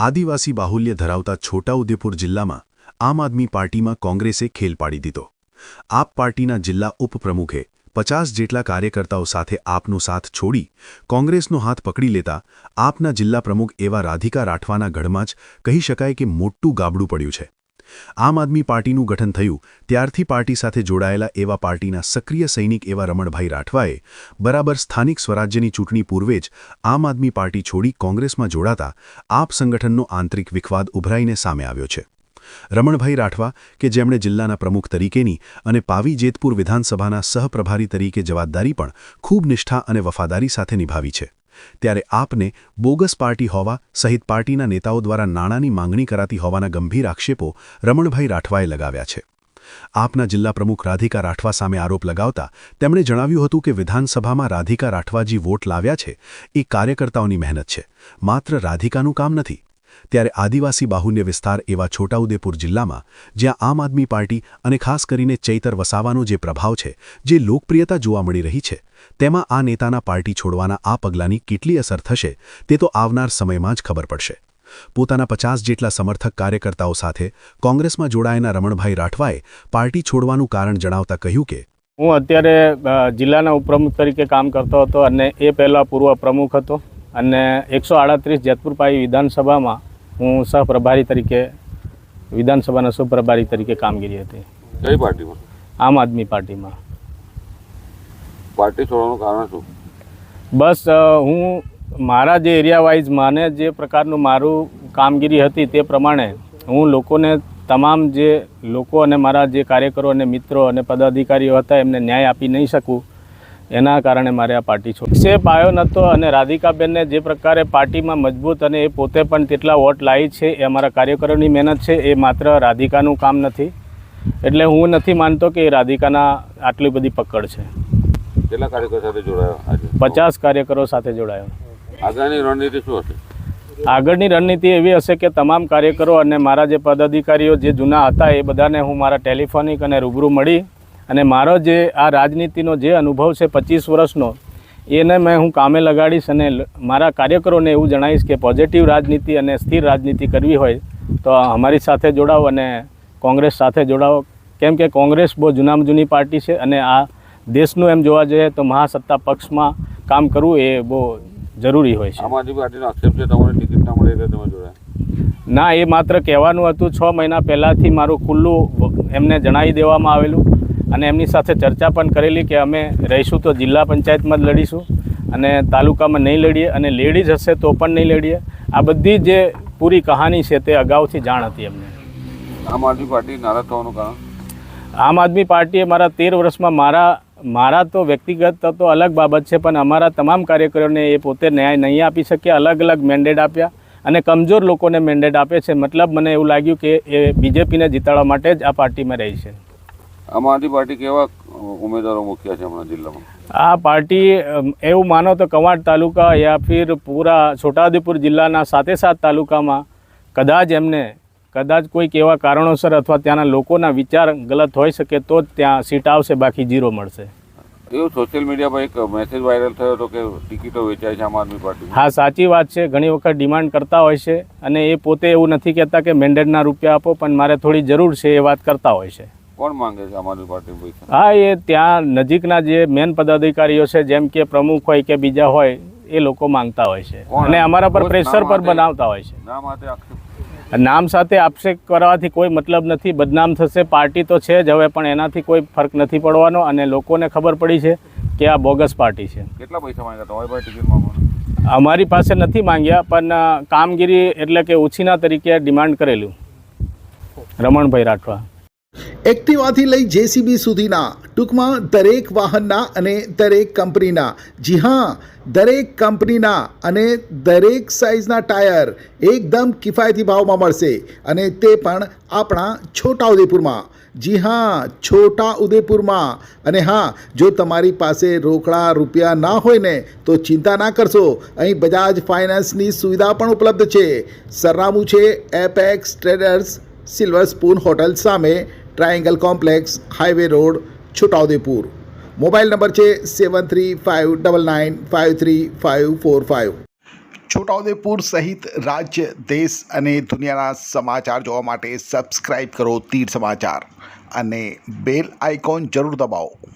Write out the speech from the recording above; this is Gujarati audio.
આદિવાસી બાહુલ્ય ધરાવતા છોટાઉદેપુર જિલ્લામાં આમ આદમી પાર્ટીમાં કોંગ્રેસે ખેલ પાડી દીધો। આપ પાર્ટીના જિલ્લા ઉપપ્રમુખે 50 જેટલા કાર્યકર્તાઓ સાથે આપનો સાથ છોડી કોંગ્રેસનો હાથ પકડી લેતા આપના જિલ્લા પ્રમુખ એવા રાધિકા રાઠવાના ગઢમાં જ કહી શકાય કે મોટું ગાબડું પડ્યું છે। આમ આદમી પાર્ટીનું ગઠન થયું ત્યારથી પાર્ટી સાથે જોડાયેલા એવા પાર્ટીના સક્રિય સૈનિક એવા રમણભાઈ રાઠવાએ બરાબર સ્થાનિક સ્વરાજ્યની ચૂંટણી પૂર્વે જ આમ આદમી પાર્ટી છોડી કોંગ્રેસમાં જોડાતા આપ સંગઠનનો આંતરિક વિખવાદ ઉભરાઈને સામે આવ્યો છે। રમણભાઈ રાઠવા કે જેમણે જિલ્લાના પ્રમુખ તરીકેની અને પાવી જેતપુર વિધાનસભાના સહપ્રભારી તરીકે જવાબદારી પણ ખૂબ નિષ્ઠા અને વફાદારી સાથે નિભાવી છે, ત્યારે આપને બોગસ પાર્ટી હોવા સહિત પાર્ટીના નેતાઓ દ્વારા નાણાંની માંગણી કરાતી હોવાના ગંભીર આક્ષેપો રમણભાઈ રાઠવાએ લગાવ્યા છે। આપના જિલ્લા પ્રમુખ રાધિકા રાઠવા સામે આરોપ લગાવતા તેમણે જણાવ્યું હતું કે વિધાનસભામાં રાધિકા રાઠવાજી વોટ લાવ્યા છે એ કાર્યકર્તાઓની મહેનત છે, માત્ર રાધિકાનું કામ નથી। ત્યારે આદિવાસી બાહુલ્ય વિસ્તાર એવા છોટાઉદેપુર જિલ્લામાં જ્યાં આમ આદમી પાર્ટી અને ખાસ કરીને ચૈતર વસાવાનો જે પ્રભાવ છે, જે લોકપ્રિયતા જોવા મળી રહી છે, તેમાં આ નેતાના પાર્ટી છોડવાના આ પગલાંની કેટલી અસર થશે તે તો આવનાર સમયમાં જ ખબર પડશે। પોતાના 50 જેટલા સમર્થક કાર્યકર્તાઓ સાથે કોંગ્રેસમાં જોડાયેલા રમણભાઈ રાઠવાએ પાર્ટી છોડવાનું કારણ જણાવતા કહ્યું કે હું અત્યારે જિલ્લાના ઉપપ્રમુખ તરીકે કામ કરતો હતો અને એ પહેલાં પૂર્વ પ્રમુખ હતો અને 138 જેતપુર પાવી વિધાનસભામાં હું સહપ્રભારી તરીકે વિધાનસભાના સહપ્રભારી તરીકે કામગીરી હતી। કઈ પાર્ટીમાં? આમ આદમી પાર્ટીમાં। પાર્ટી છોડવાનું કારણ શું? બસ હું મારા જે એરિયા વાઇઝ મને જે પ્રકારનું મારું કામગીરી હતી તે પ્રમાણે હું લોકોને તમામ જે લોકો અને મારા જે કાર્યકરો અને મિત્રો અને પદાધિકારીઓ હતા એમને ન્યાય આપી નહીં શકું, એના કારણે મારે આ પાર્ટી છોડી સેપ આવ્યો નહોતો। અને રાધિકાબેનને જે પ્રકારે પાર્ટીમાં મજબૂત અને એ પોતે પણ તેટલા વોટ લાવી છે એ અમારા કાર્યકરોની મહેનત છે, એ માત્ર રાધિકાનું કામ નથી। એટલે હું નથી માનતો કે એ રાધિકાના આટલી બધી પકડ છે। કેટલા કાર્યકરો સાથે જોડાયો આજે? 50 કાર્યકરો સાથે જોડાયો। આગળની રણનીતિ શું હશે? આગળની રણનીતિ એવી હશે કે તમામ કાર્યકરો અને મારા જે પદાધિકારીઓ જે જૂના હતા એ બધાને હું મારા ટેલિફોનિક અને રૂબરૂ મળી અને મારો જે આ રાજનીતિનો જે અનુભવ છે 25 વર્ષનો એને હું કામે લગાડીશ અને મારા કાર્યકરોને એવું જણાવીશ કે પોઝિટિવ રાજનીતિ અને સ્થિર રાજનીતિ કરવી હોય તો અમારી સાથે જોડાવો અને કોંગ્રેસ સાથે જોડાવો, કેમ કે કોંગ્રેસ બહુ જૂનામાં જૂની પાર્ટી છે અને આ દેશનું એમ જોવા જઈએ તો મહાસત્તા પક્ષમાં કામ કરવું એ બહુ જરૂરી હોય છે। આમ આદમી પાર્ટીનો આક્ષેપ છે તમને ટિકિટ ના મળે એટલે તમે જોડાયા? ના, એ માત્ર કહેવાનું હતું। 6 મહિના પહેલાંથી મારું ખુલ્લું એમને જણાવી દેવામાં આવેલું અને એમની સાથે ચર્ચા પણ કરેલી કે અમે રહીશું તો જિલ્લા પંચાયતમાં જ લડીશું અને તાલુકામાં નહીં લડીએ અને લેડીઝ હશે તો પણ નહીં લડીએ। આ બધી જે પૂરી કહાની છે તે અગાઉથી જાણ હતી એમને। આમ આદમી પાર્ટી નારાજ થવાનું કારણ? આમ આદમી પાર્ટીએ મારા 13 વર્ષમાં મારા તો વ્યક્તિગત તો અલગ બાબત છે, પણ અમારા તમામ કાર્યકરોને એ પોતે ન્યાય નહીં આપી શક્યા, અલગ અલગ મેન્ડેટ આપ્યા અને કમજોર લોકોને મેન્ડેટ આપે છે। મતલબ મને એવું લાગ્યું કે એ બીજેપીને જીતાડવા માટે જ આ પાર્ટીમાં રહી છે। આમ આદમી પાર્ટી કેવા ઉમેદવારો મૂક્યા છે હમણાં જિલ્લામાં? આ પાર્ટી એવું માનો તો કવાંટ તાલુકા યા ફિર પૂરા છોટાઉદેપુર જિલ્લાના 7 તાલુકામાં કદાચ કોઈક એવા કારણોસર અથવા ત્યાંના લોકોના વિચાર ગલત હોઈ શકે તો જ ત્યાં સીટ આવશે, બાકી 0 મળશે। એવું સોશિયલ મીડિયા પર એક મેસેજ વાયરલ થયો હતો કે ટિકિટો વેચાય છે આમ આદમી પાર્ટી? હા, સાચી વાત છે। ઘણી વખત ડિમાન્ડ કરતા હોય છે અને એ પોતે એવું નથી કહેતા કે મેન્ડેટના રૂપિયા આપો, પણ મારે થોડી જરૂર છે એ વાત કરતા હોય છે। કોણ માંગે છે આમ આદમી પાર્ટી પૈસા? હા, એ ત્યાં નજીકના જે મેન પદાધિકારીઓ છે, જેમ કે પ્રમુખ હોય કે બીજા હોય, એ લોકો માંગતા હોય છે અને અમારા પર પ્રેશર પર બનાવતા હોય છે। નામ સાથે આક્ષેપ કરવાથી કોઈ મતલબ નથી, બદનામ થશે। પાર્ટી તો છે જ હવે, પણ એનાથી કોઈ ફરક નથી પડવાનો અને લોકોને ખબર પડી છે કે આ બોગસ પાર્ટી છે। કેટલા પૈસા માંગ્યા તમારી પાસે ટિકિટમાં? અમારી પાસે નથી માંગ્યા, પણ કામગીરી એટલે કે ઉછીના તરીકે ડિમાન્ડ કરેલું। રમણભાઈ રાઠવા। એક્ટિવાથી લઈ જેસીબી સુધીના, ટૂંકમાં દરેક વાહનના અને દરેક કંપનીના, જી હા, દરેક કંપનીના અને દરેક સાઇઝના ટાયર એકદમ કિફાયતી ભાવમાં મળશે અને તે પણ આપણા છોટાઉદેપુરમાં। જી હા, છોટાઉદેપુરમાં। અને હા, જો તમારી પાસે રોકડા રૂપિયા ના હોય ને તો ચિંતા ના કરશો, અહીં બજાજ ફાઇનાન્સની સુવિધા પણ ઉપલબ્ધ છે। સરનામું છે apex traders, silver spoon hotel સામે, triangle complex, highway road, Chhotaudepur. Mobile number છે 7359953545। છોટાઉદેપુર સહિત રાજ્ય દેશ અને દુનિયાના સમાચાર જોવા માટે સબસ્ક્રાઇબ કરો તીર સમાચાર અને બેલ આઇકોન જરૂર દબાવો.